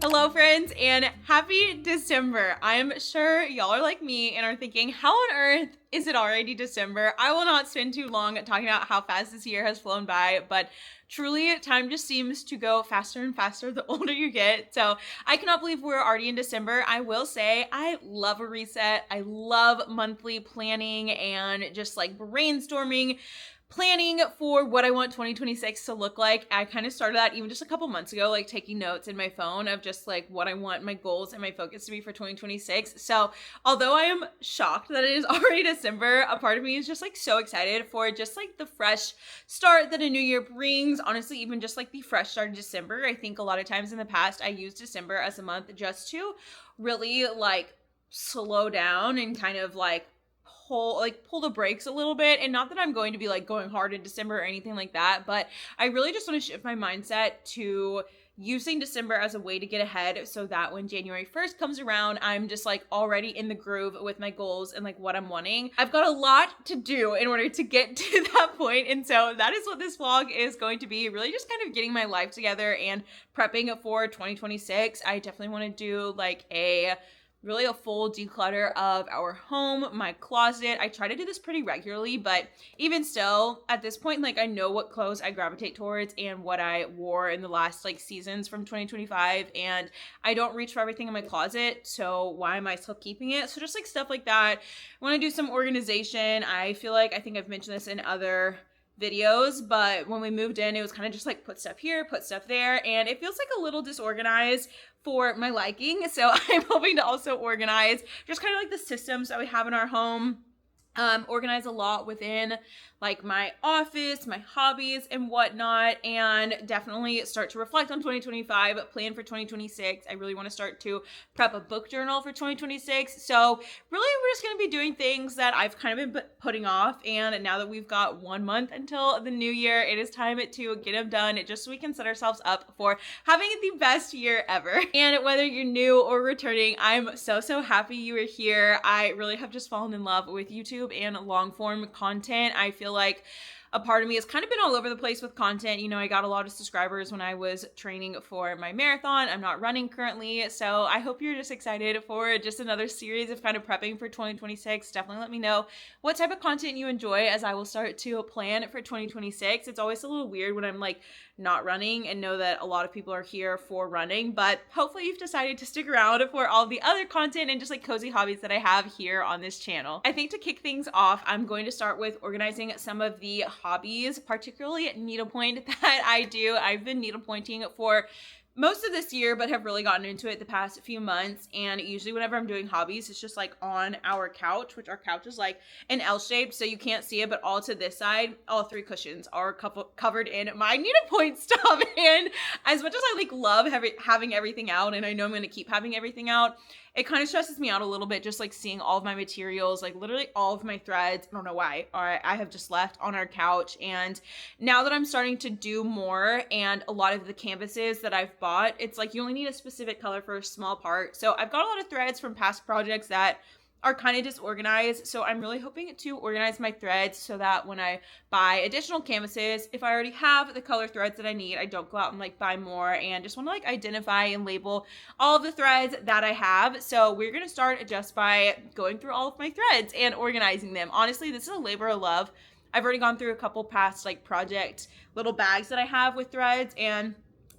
Hello friends and happy December. I'm sure y'all are like me and are thinking, how on earth is it already December? I will not spend too long talking about how fast this year has flown by, but truly time just seems to go faster and faster the older you get. So I cannot believe we're already in December. I will say I love a reset. I love monthly planning and just like brainstorming, planning for what I want 2026 to look like. I kind of started that even just a couple months ago, like taking notes in my phone of just like what I want my goals and my focus to be for 2026. So although I am shocked that it is already December, a part of me is just like so excited for just like the fresh start that a new year brings. Honestly, even just like the fresh start of December. I think a lot of times in the past, I used December as a month just to really like slow down and kind of like pull the brakes a little bit. And not that I'm going to be like going hard in December or anything like that, but I really just want to shift my mindset to using December as a way to get ahead so that when January 1st comes around, I'm just like already in the groove with my goals and like what I'm wanting. I've got a lot to do in order to get to that point. And so that is what this vlog is going to be, really just kind of getting my life together and prepping for 2026. I definitely want to do like a full declutter of our home, my closet. I try to do this pretty regularly, but even still, at this point, like I know what clothes I gravitate towards and what I wore in the last like seasons from 2025, and I don't reach for everything in my closet, so why am I still keeping it? So just like stuff like that. I want to do some organization. I feel like, I think I've mentioned this in other videos, but when we moved in, it was kind of just like put stuff here, put stuff there, and it feels like a little disorganized for my liking. So I'm hoping to also organize just kind of like the systems that we have in our home, organize a lot within like my office, my hobbies and whatnot, and definitely start to reflect on 2025, plan for 2026. I really want to start to prep a book journal for 2026. So really we're just going to be doing things that I've kind of been putting off, and now that we've got 1 month until the new year, it is time to get them done just so we can set ourselves up for having the best year ever. And whether you're new or returning, I'm so happy you are here. I really have just fallen in love with YouTube and long form content. I feel like a part of me has kind of been all over the place with content. You know, I got a lot of subscribers when I was training for my marathon. I'm not running currently, so I hope you're just excited for just another series of kind of prepping for 2026. Definitely let me know what type of content you enjoy as I will start to plan for 2026. It's always a little weird when I'm like not running and know that a lot of people are here for running, but hopefully you've decided to stick around for all the other content and just like cozy hobbies that I have here on this channel. I think to kick things off, I'm going to start with organizing some of the hobbies, particularly needlepoint, that I do. I've been needlepointing for most of this year, but have really gotten into it the past few months. And usually whenever I'm doing hobbies, it's just like on our couch, which our couch is like an L shape, so you can't see it, but all to this side, all 3 cushions are covered in my needlepoint stuff. And as much as I like love having everything out, and I know I'm going to keep having everything out, it kind of stresses me out a little bit, just like seeing all of my materials, like literally all of my threads, I don't know why, I have just left on our couch. And now that I'm starting to do more, and a lot of the canvases that I've bought, it's like you only need a specific color for a small part. So I've got a lot of threads from past projects that are kind of disorganized. So I'm really hoping to organize my threads so that when I buy additional canvases, if I already have the color threads that I need, I don't go out and like buy more, and just want to like identify and label all of the threads that I have. So we're going to start just by going through all of my threads and organizing them. Honestly, this is a labor of love. I've already gone through a couple past like project little bags that I have with threads, and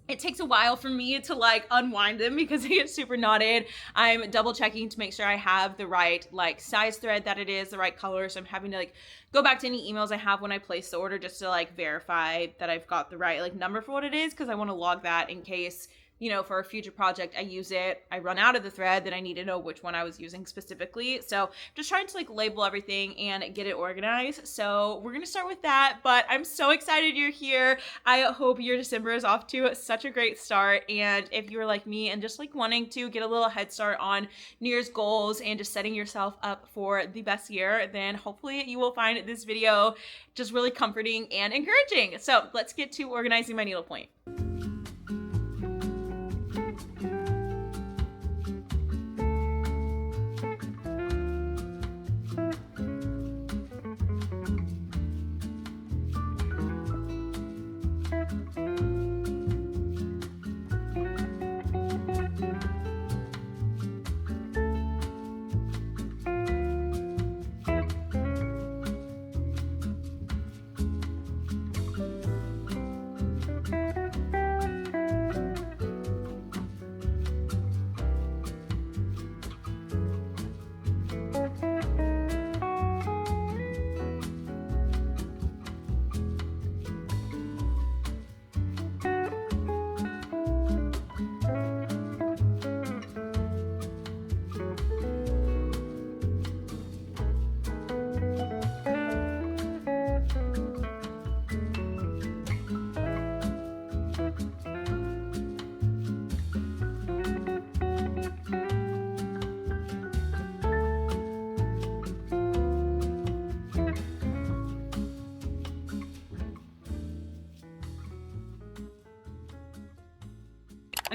it takes a while for me to like unwind them because they get super knotted. I'm double checking to make sure I have the right like size thread, that it is the right color. So I'm having to like go back to any emails I have when I place the order just to like verify that I've got the right like number for what it is, because I want to log that in case, you know, for a future project I use it, I run out of the thread, then I need to know which one I was using specifically. So just trying to like label everything and get it organized. So we're gonna start with that, but I'm so excited you're here. I hope your December is off to such a great start. And if you're like me and just like wanting to get a little head start on New Year's goals and just setting yourself up for the best year, then hopefully you will find this video just really comforting and encouraging. So let's get to organizing my needlepoint.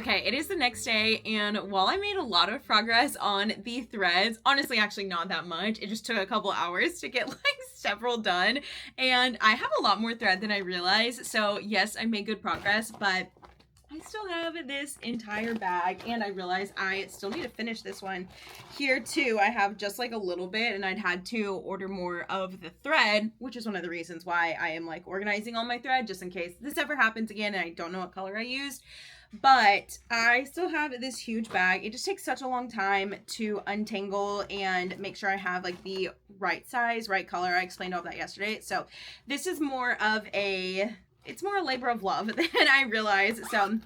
Okay, it is the next day, and while I made a lot of progress on the threads, honestly, actually not that much. It just took a couple hours to get like several done, and I have a lot more thread than I realized. So yes, I made good progress, but I still have this entire bag, and I realize I still need to finish this one. Here too, I have just like a little bit, and I'd had to order more of the thread, which is one of the reasons why I am like organizing all my thread, just in case this ever happens again and I don't know what color I used. But I still have this huge bag. It just takes such a long time to untangle and make sure I have like the right size, right color. I explained all that yesterday. So this is more of it's more a labor of love than I realized. So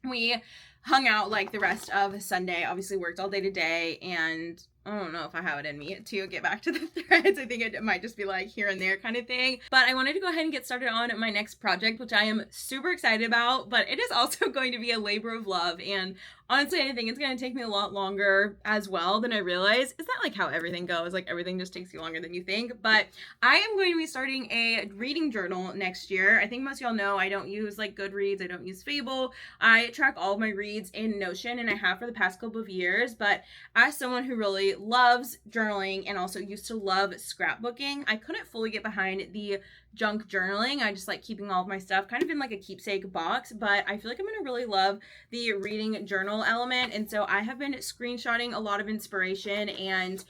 we hung out like the rest of Sunday, obviously worked all day today, and I don't know if I have it in me to get back to the threads. I think it might just be like here and there kind of thing. But I wanted to go ahead and get started on my next project, which I am super excited about, but it is also going to be a labor of love. And honestly, I think it's going to take me a lot longer as well than I realized. Is that like how everything goes? Like everything just takes you longer than you think. But I am going to be starting a reading journal next year. I think most of y'all know I don't use like Goodreads. I don't use Fable. I track all of my reads in Notion, and I have for the past couple of years. But as someone who really loves journaling and also used to love scrapbooking, I couldn't fully get behind the junk journaling. I just like keeping all of my stuff kind of in like a keepsake box, but I feel like I'm gonna really love the reading journal element. And so I have been screenshotting a lot of inspiration, and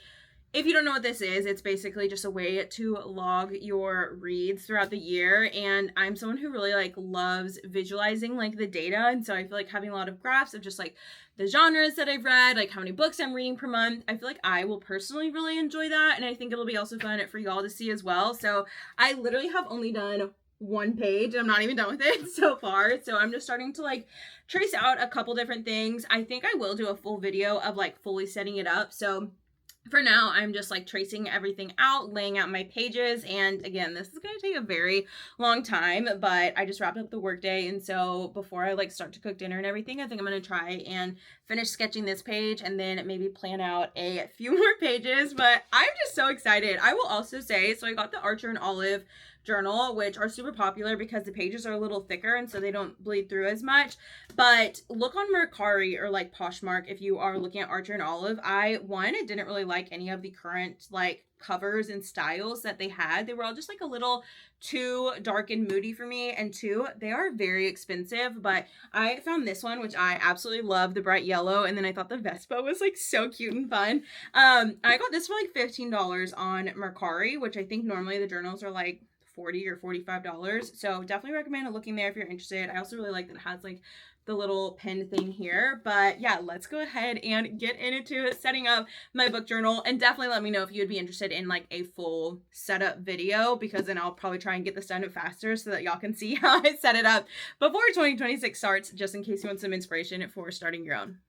if you don't know what this is, it's basically just a way to log your reads throughout the year. And I'm someone who really like loves visualizing like the data. And so I feel like having a lot of graphs of just like the genres that I've read, like how many books I'm reading per month, I feel like I will personally really enjoy that. And I think it'll be also fun for y'all to see as well. So I literally have only done one page. I'm not even done with it so far. So I'm just starting to like trace out a couple different things. I think I will do a full video of like fully setting it up. So for now, I'm just like tracing everything out, laying out my pages. And again, this is going to take a very long time, but I just wrapped up the workday. And so before I like start to cook dinner and everything, I think I'm going to try and finish sketching this page and then maybe plan out a few more pages. But I'm just so excited. I will also say, so I got the Archer and Olive journal, which are super popular because the pages are a little thicker and so they don't bleed through as much. But look on Mercari or like Poshmark if you are looking at Archer and Olive. I didn't really like any of the current like covers and styles that they had. They were all just like a little too dark and moody for me, and two, they are very expensive. But I found this one, which I absolutely love, the bright yellow, and then I thought the Vespa was like so cute and fun. I got this for like $15 on Mercari, which I think normally the journals are like $40 or $45. So definitely recommend looking there if you're interested. I also really like that it has like the little pen thing here. But yeah, let's go ahead and get into setting up my book journal, and definitely let me know if you'd be interested in like a full setup video, because then I'll probably try and get this done faster so that y'all can see how I set it up before 2026 starts, just in case you want some inspiration for starting your own.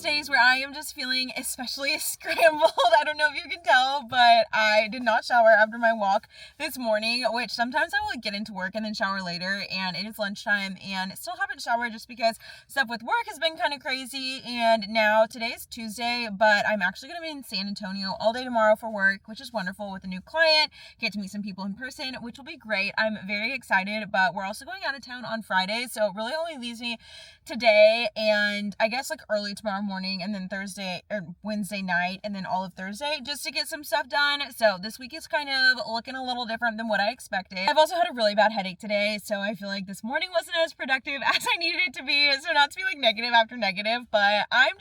those days where I am just feeling especially scrambled. I don't know if you can tell, but I did not shower after my walk this morning, which sometimes I will get into work and then shower later, and it is lunchtime and still haven't showered just because stuff with work has been kind of crazy. And now today is Tuesday, but I'm actually going to be in San Antonio all day tomorrow for work, which is wonderful, with a new client, get to meet some people in person, which will be great. I'm very excited, but we're also going out of town on Friday, so it really only leaves me today and I guess like early tomorrow morning, and then Thursday or Wednesday night, and then all of Thursday just to get some stuff done. So this week is kind of looking a little different than what I expected. I've also had a really bad headache today, so I feel like this morning wasn't as productive as I needed it to be. So not to be like negative after negative, but I'm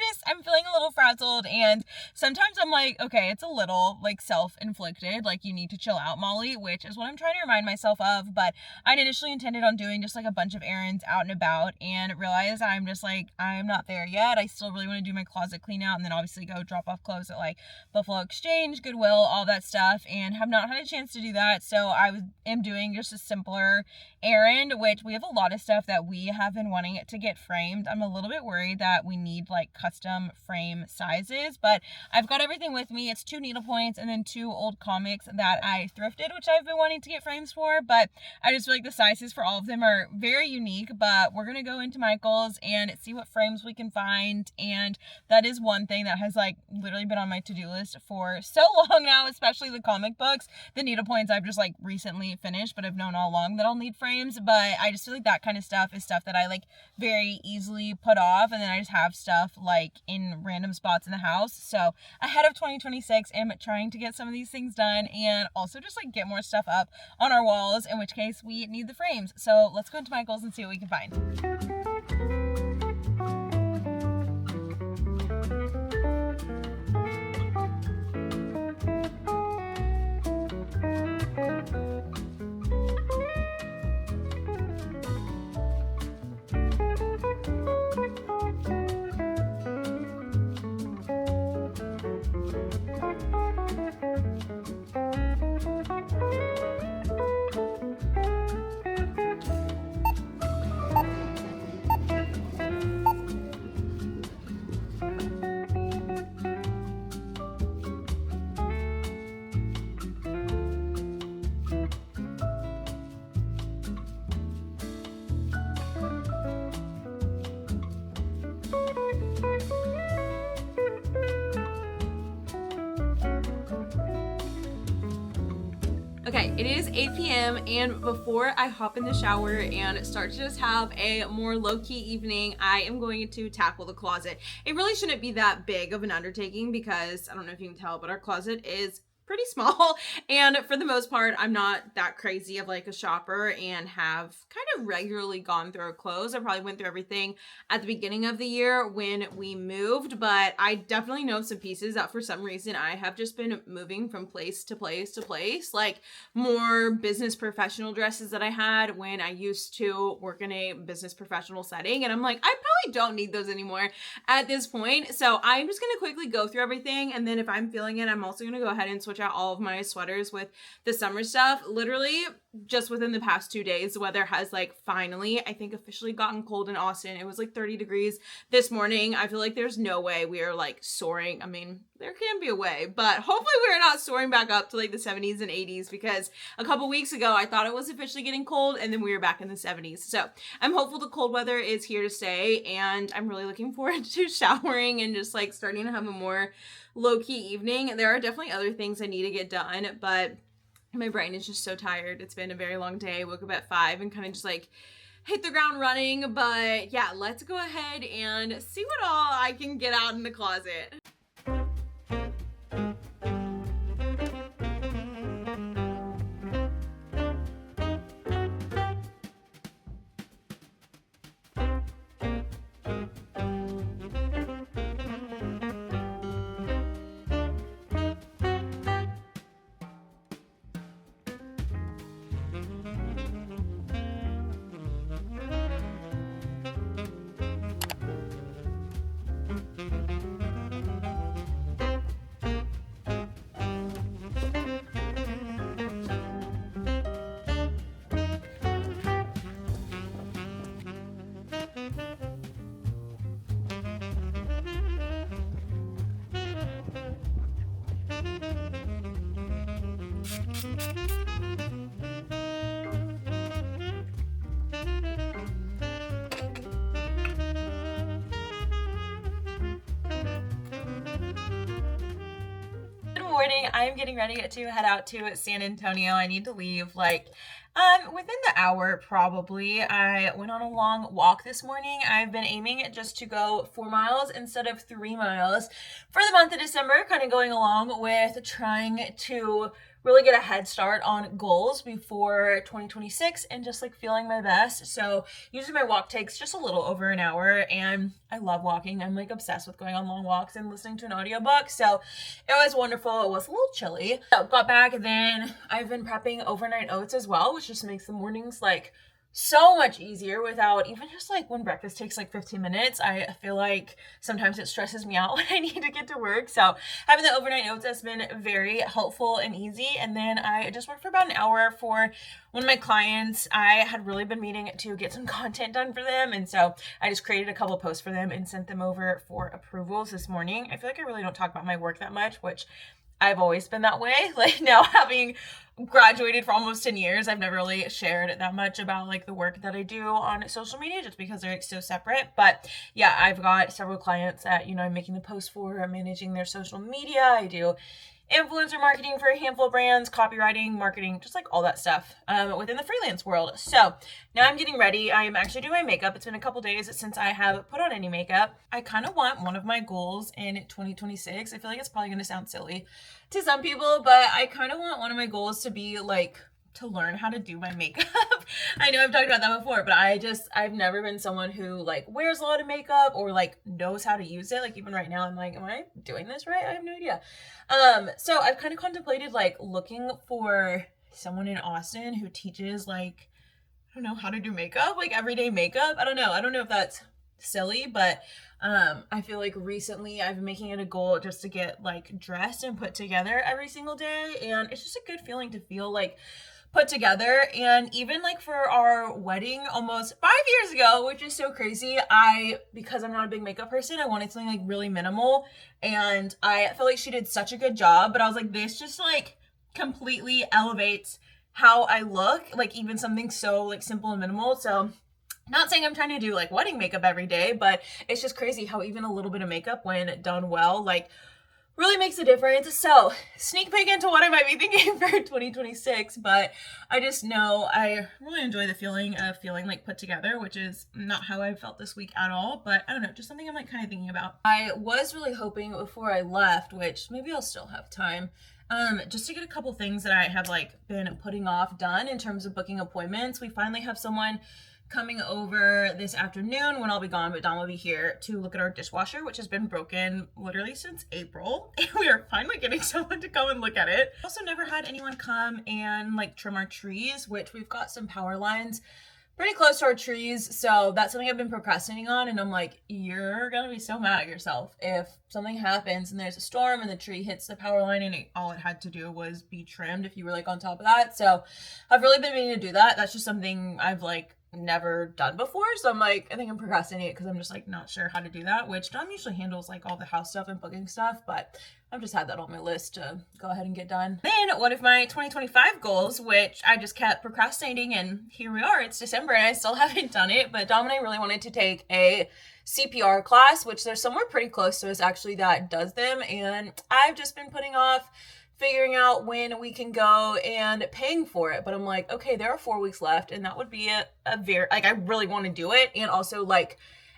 feeling a little frazzled, and sometimes I'm like, okay, it's a little like self-inflicted, like you need to chill out, Molly, which is what I'm trying to remind myself of. But I'd initially intended on doing just like a bunch of errands out and about, and realized I'm just like, I'm not there yet. I still really want to do my closet clean out, and then obviously go drop off clothes at like Buffalo Exchange, Goodwill, all that stuff, and have not had a chance to do that. So am doing just a simpler errand, which we have a lot of stuff that we have been wanting to get framed. I'm a little bit worried that we need like custom frame sizes, but I've got everything with me. It's 2 needlepoints and then 2 old comics that I thrifted, which I've been wanting to get frames for, but I just feel like the sizes for all of them are very unique. But we're gonna go into Michael's and see what frames we can find, and that is one thing that has like literally been on my to-do list for so long now, especially the comic books. The needlepoints I've just like recently finished, but I've known all along that I'll need frames. But I just feel like that kind of stuff is stuff that I like very easily put off, and then I just have stuff like in random spots in the house. So ahead of 2026, I'm trying to get some of these things done, and also just like get more stuff up on our walls, in which case we need the frames. So let's go into Michael's and see what we can find. Okay, it is 8 p.m. and before I hop in the shower and start to just have a more low-key evening, I am going to tackle the closet. It really shouldn't be that big of an undertaking because I don't know if you can tell, but our closet is pretty small, and for the most part I'm not that crazy of like a shopper and have kind of regularly gone through our clothes. I probably went through everything at the beginning of the year when we moved, but I definitely know some pieces that for some reason I have just been moving from place to place to place, like more business professional dresses that I had when I used to work in a business professional setting, and I'm like, I probably don't need those anymore at this point. So I'm just gonna quickly go through everything, and then if I'm feeling it, I'm also gonna go ahead and switch out all of my sweaters with the summer stuff. Literally just within the past 2 days, the weather has like finally, I think, officially gotten cold in Austin. It was like 30 degrees this morning. I feel like there's no way we are like soaring. I mean, there can be a way, but hopefully we're not soaring back up to like the 70s and 80s, because a couple weeks ago I thought it was officially getting cold and then we were back in the 70s. So I'm hopeful the cold weather is here to stay, and I'm really looking forward to showering and just like starting to have a more low-key evening. There are definitely other things I need to get done, but my brain is just so tired. It's been a very long day. I woke up at 5 and kind of just like hit the ground running. But yeah, let's go ahead and see what all I can get out in the closet. morning. I am getting ready to head out to San Antonio. I need to leave like within the hour probably. I went on a long walk this morning. I've been aiming just to go 4 miles instead of 3 miles for the month of December, kind of going along with trying to really get a head start on goals before 2026 and just like feeling my best. So usually my walk takes just a little over an hour, and I love walking. I'm like obsessed with going on long walks and listening to an audiobook. So it was wonderful. It was a little chilly. So got back, then I've been prepping overnight oats as well, which just makes the mornings like so much easier without even just like when breakfast takes like 15 minutes. I feel like sometimes it stresses me out when I need to get to work. So having the overnight oats has been very helpful and easy. And then I just worked for about an hour for one of my clients. I had really been meaning to get some content done for them. And so I just created a couple of posts for them and sent them over for approvals this morning. I feel like I really don't talk about my work that much, which I've always been that way. Like now, having graduated for almost 10 years, I've never really shared that much about like the work that I do on social media just because they're like so separate. But yeah, I've got several clients that, I'm making the posts for, I'm managing their social media. I do influencer marketing for a handful of brands, copywriting, marketing, just like all that stuff within the freelance world. So now I'm getting ready. I am actually doing my makeup. It's been a couple days since I have put on any makeup. I kind of want one of my goals in 2026. I feel like it's probably going to sound silly to some people, but I kind of want one of my goals to be like to learn how to do my makeup. I know I've talked about that before, but I've never been someone who like wears a lot of makeup or like knows how to use it. Like even right now I'm like, am I doing this right? I have no idea. So I've kind of contemplated like looking for someone in Austin who teaches like, I don't know, how to do makeup, like everyday makeup. I don't know if that's silly, but I feel like recently I've been making it a goal just to get like dressed and put together every single day. And it's just a good feeling to feel like put together. And even like for our wedding almost 5 years ago, which is so crazy, because I'm not a big makeup person, I wanted something like really minimal, and I feel like she did such a good job. But I was like, this just like completely elevates how I look, like even something so like simple and minimal. So not saying I'm trying to do like wedding makeup every day, but it's just crazy how even a little bit of makeup when done well, like really makes a difference. So sneak peek into what I might be thinking for 2026, but I just know I really enjoy the feeling of feeling like put together, which is not how I felt this week at all, but I don't know, just something I'm like kind of thinking about. I was really hoping before I left, which maybe I'll still have time, just to get a couple things that I have like been putting off done in terms of booking appointments. We finally have someone coming over this afternoon when I'll be gone, but Dom will be here to look at our dishwasher, which has been broken literally since April. And we are finally getting someone to come and look at it. Also never had anyone come and like trim our trees, which we've got some power lines pretty close to our trees. So that's something I've been procrastinating on. And I'm like, you're going to be so mad at yourself if something happens and there's a storm and the tree hits the power line and all it had to do was be trimmed if you were like on top of that. So I've really been meaning to do that. That's just something I've like never done before. So I'm like, I think I'm procrastinating because I'm just like not sure how to do that, which Dom usually handles like all the house stuff and booking stuff, but I've just had that on my list to go ahead and get done. Then one of my 2025 goals, which I just kept procrastinating, and here we are, it's December and I still haven't done it, but Dom and I really wanted to take a CPR class, which there's somewhere pretty close to us actually that does them, and I've just been putting off figuring out when we can go and paying for it. But I'm like, okay, there are 4 weeks left, and that would be a very, like, I really want to do it, and also like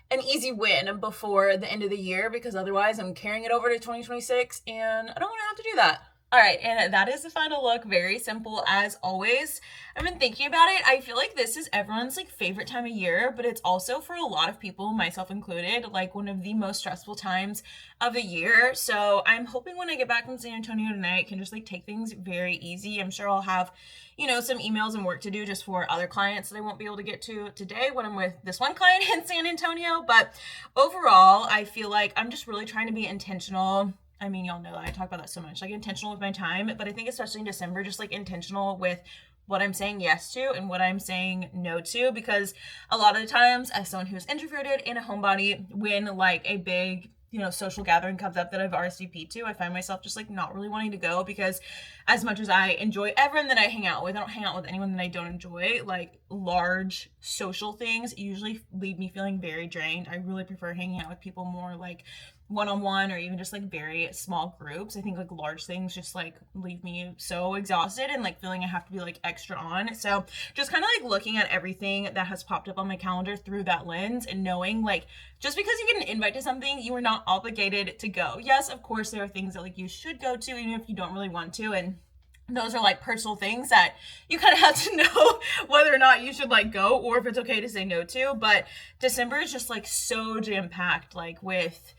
an easy win before the end of the year, because otherwise I'm carrying it over to 2026 and I don't want to have to do that. All right, and that is the final look. Very simple as always. I've been thinking about it. I feel like this is everyone's like favorite time of year, but it's also for a lot of people, myself included, like one of the most stressful times of the year. So I'm hoping when I get back from San Antonio tonight, I can just like take things very easy. I'm sure I'll have, some emails and work to do just for other clients that I won't be able to get to today when I'm with this one client in San Antonio. But overall, I feel like I'm just really trying to be intentional. I mean, y'all know that I talk about that so much, like intentional with my time, but I think especially in December, just like intentional with what I'm saying yes to and what I'm saying no to, because a lot of the times as someone who's introverted and a homebody, when like a big, social gathering comes up that I've RSVP'd to, I find myself just like not really wanting to go, because as much as I enjoy everyone that I hang out with, I don't hang out with anyone that I don't enjoy. Like large social things usually leave me feeling very drained. I really prefer hanging out with people more like one-on-one or even just like very small groups. I think like large things just like leave me so exhausted and like feeling I have to be like extra on. So just kind of like looking at everything that has popped up on my calendar through that lens and knowing like just because you get an invite to something, you are not obligated to go. Yes, of course there are things that like you should go to even if you don't really want to, and those are like personal things that you kind of have to know whether or not you should like go or if it's okay to say no to. But December is just like so jam packed, like with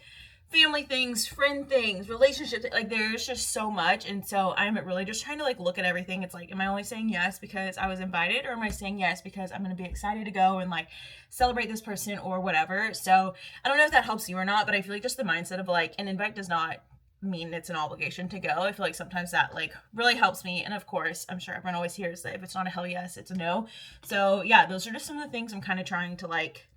family things, friend things, relationships, like there's just so much. And so I'm really just trying to like look at everything. It's like, am I only saying yes because I was invited, or am I saying yes because I'm going to be excited to go and like celebrate this person or whatever? So I don't know if that helps you or not, but I feel like just the mindset of like an invite does not mean it's an obligation to go. I feel like sometimes that like really helps me. And of course, I'm sure everyone always hears that if it's not a hell yes, it's a no. So yeah, those are just some of the things I'm kind of trying to like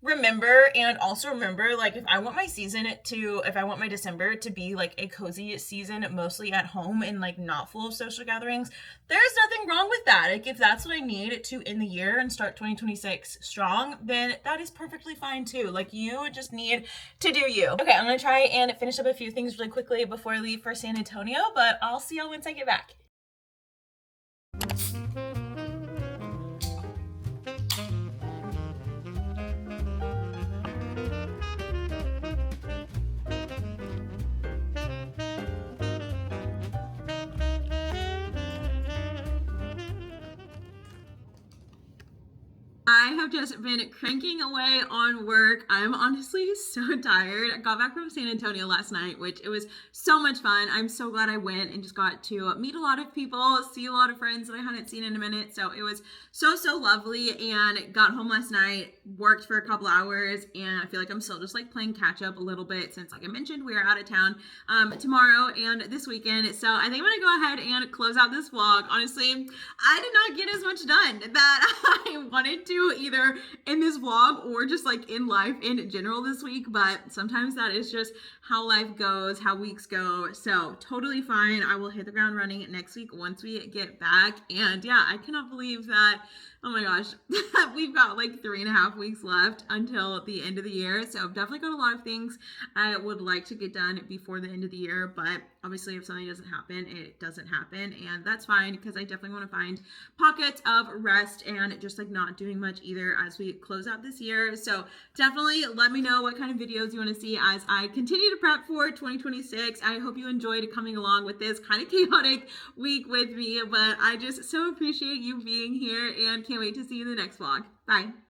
remember. And also remember, like, if I want my December to be like a cozy season, mostly at home and like not full of social gatherings, there's nothing wrong with that. Like, if that's what I need to end the year and start 2026 strong, then that is perfectly fine too. Like, you just need to do you. Okay, I'm gonna try and finish up a few things really quickly before I leave for San Antonio, but I'll see y'all once I get back. I have just been cranking away on work. I'm honestly so tired. I got back from San Antonio last night, which it was so much fun. I'm so glad I went and just got to meet a lot of people, see a lot of friends that I hadn't seen in a minute. So it was so lovely, and got home last night, worked for a couple hours, and I feel like I'm still just like playing catch up a little bit since, like I mentioned, we are out of town tomorrow and this weekend. So I think I'm gonna go ahead and close out this vlog. Honestly, I did not get as much done that I wanted to, either in this vlog or just like in life in general this week, but sometimes that is just how life goes, how weeks go. So totally fine. I will hit the ground running next week once we get back. And yeah, I cannot believe that, oh my gosh, we've got like 3.5 weeks left until the end of the year. So I've definitely got a lot of things I would like to get done before the end of the year, but obviously if something doesn't happen, it doesn't happen, and that's fine, because I definitely want to find pockets of rest and just like not doing much either as we close out this year. So definitely let me know what kind of videos you want to see as I continue to prep for 2026. I hope you enjoyed coming along with this kind of chaotic week with me, but I just so appreciate you being here and can't wait to see you in the next vlog. Bye.